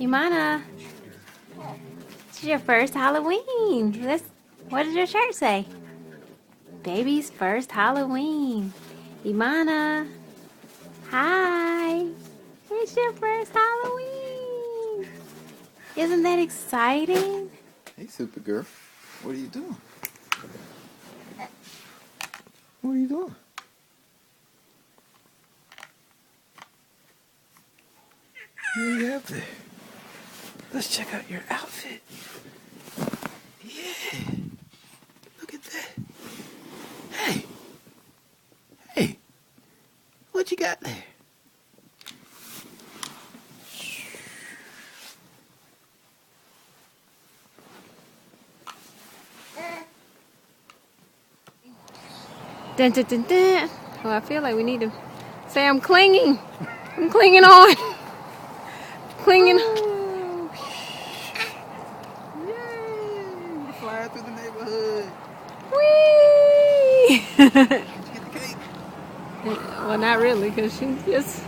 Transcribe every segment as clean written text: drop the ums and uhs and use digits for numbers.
Imana, it's your first Halloween. What does your shirt say? Baby's first Halloween. Imana, hi. It's your first Halloween. Isn't that exciting? Hey, Supergirl. What are you doing? What are you doing? What do you have there? Let's check out your outfit. Yeah. Look at that. Hey. Hey. What you got there? Dun, dun, dun, dun. Well, I feel like we need to say I'm clinging. I'm clinging on. Clinging. Oh. Yay. You're flying through the neighborhood. Whee! Did you get the cake? Well, not really, because she just...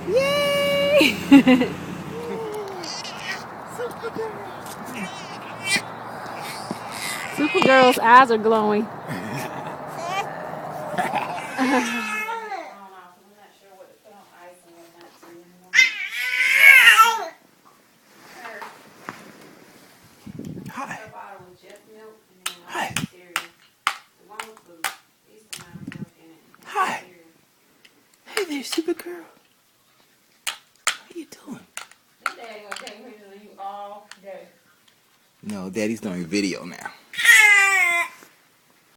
Yay! Supergirl's eyes are glowing. Hi. Hi. Hi. Hey there, Supergirl. What are you doing? No, Daddy's doing video now.